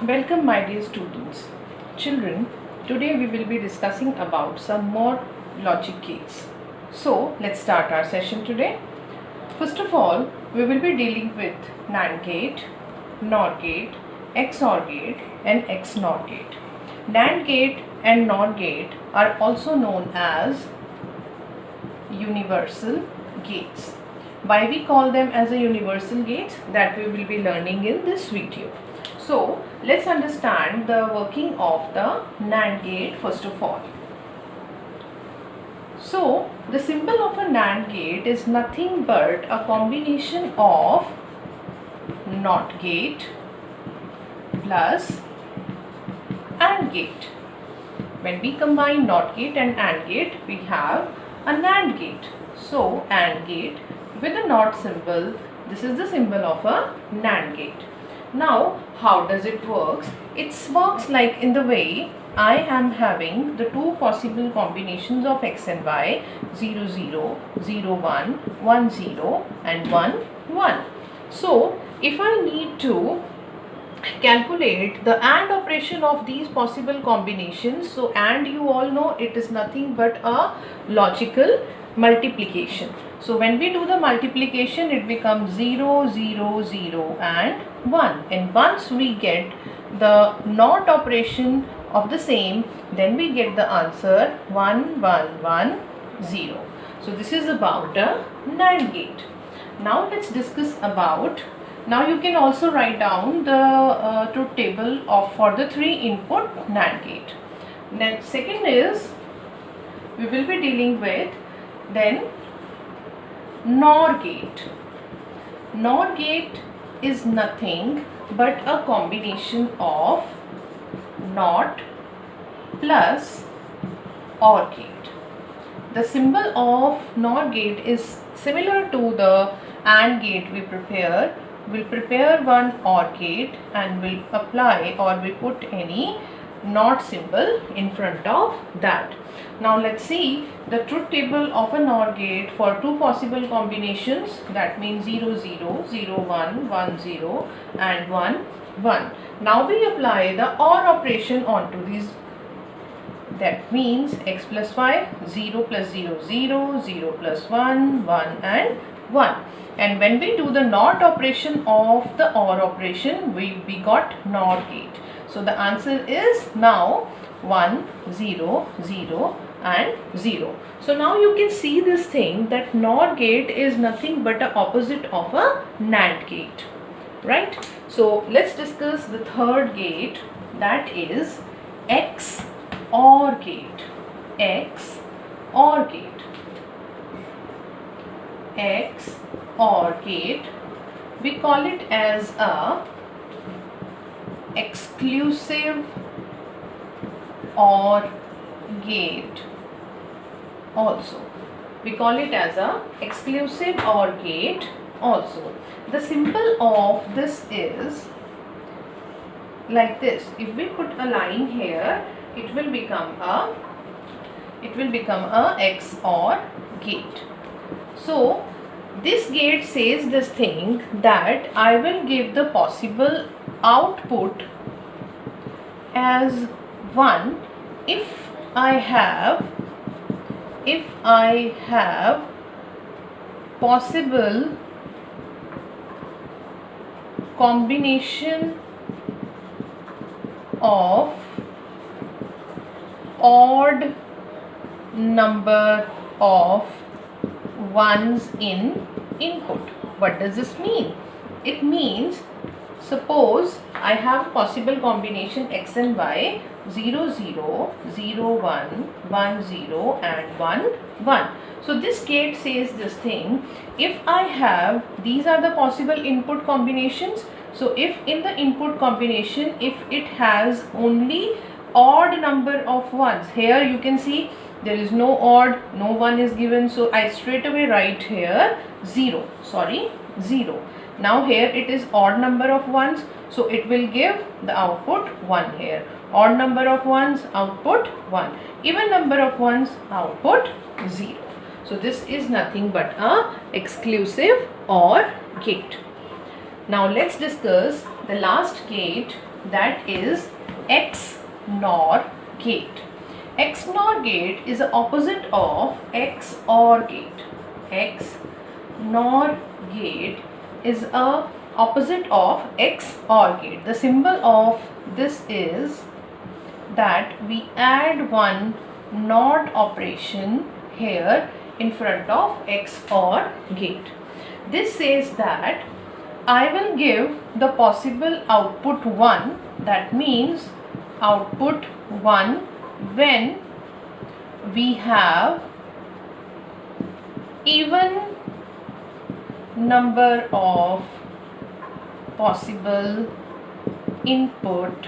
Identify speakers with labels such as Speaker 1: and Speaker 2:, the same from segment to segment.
Speaker 1: Welcome my dear students. Children, today we will be discussing about some more logic gates. So let's start our session today. First of all, we will be dealing with NAND gate, NOR gate, XOR gate and XNOR gate. NAND gate and NOR gate are also known as universal gates. Why we call them as a universal gates? That we will be learning in this video. So let's understand the working of the NAND gate first of all. So the symbol of a NAND gate is nothing but a combination of NOT gate plus AND gate. When we combine NOT gate and AND gate, we have a NAND gate. So AND gate with a NOT symbol, this is the symbol of a NAND gate. Now, how does it work? It works like in the way I am having the two possible combinations of x and y, 0, 0, 0, 1, 1, 0 and 1, 1. So, if I need to calculate the AND operation of these possible combinations, so AND you all know it is nothing but a logical multiplication. So when we do the multiplication, it becomes 0, 0, 0 and 1. And once we get the NOT operation of the same, then we get the answer 1, 1, 1, 0. So this is about a NAND gate. Now let's discuss about, now you can also write down the truth table for the 3 input NAND gate. Then second is, we will be dealing with then NOR gate. NOR gate is nothing but a combination of NOT plus OR gate. The symbol of NOR gate is similar to the AND gate we prepare. We'll prepare one OR gate and we'll apply or we put any NOT symbol in front of that. Now let's see the truth table of a NOR gate for two possible combinations, that means 0, 0, 0, 1, 1, 0 and 1, 1. Now we apply the OR operation onto these. That means x plus y, 0 plus 0, 0, 0 plus 1, 1 and 1. And when we do the NOT operation of the OR operation, we got NOR gate. So the answer is now 1, 0, 0 and 0. So now you can see this thing that NOR gate is nothing but the opposite of a NAND gate, right? So let's discuss the third gate, that is XOR gate. XOR gate. XOR gate, we call it as a exclusive OR gate also. We call it as a exclusive OR gate also. The symbol of this is like this. If we put a line here, it will become a XOR gate. So this gate says this thing that I will give the possible output as 1 if I have possible combination of odd number of ones in input. What does this mean? It means, suppose I have possible combination x and y, 0, 0, 0, 1, 1, 0 and 1, 1. So this gate says this thing, if I have, these are the possible input combinations. So if in the input combination, if it has only odd number of ones, here you can see there is no odd, no 1 is given. So I straight away write here 0. Now here it is odd number of ones. So it will give the output 1 here. Odd number of ones, output 1. Even number of ones, output 0. So this is nothing but a exclusive OR gate. Now let's discuss the last gate, that is XNOR gate. XNOR gate is the opposite of XOR gate. XNOR gate is a opposite of XOR gate. The symbol of this is that we add one NOT operation here in front of XOR gate. This says that I will give the possible output 1, that means output 1 when we have even number of possible input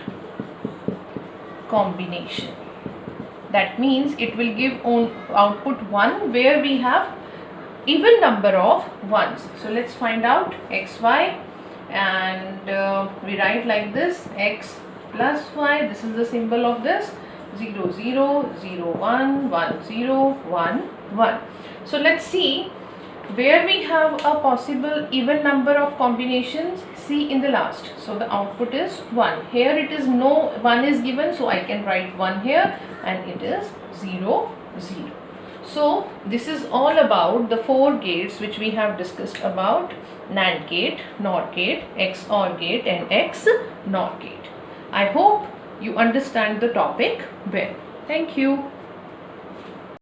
Speaker 1: combination. That means it will give output 1 where we have even number of ones. So let's find out xy, and we write like this: x plus y, this is the symbol of this, 0 0 0 1 1 0 1 1. So let's see where we have a possible even number of combinations. See in the last, so the output is 1. Here it is no 1 is given, so I can write 1 here, and it is 0 0. So this is all about the 4 gates which we have discussed about: NAND gate, NOR gate, XOR gate and XNOR gate. I hope you understand the topic well. Thank you.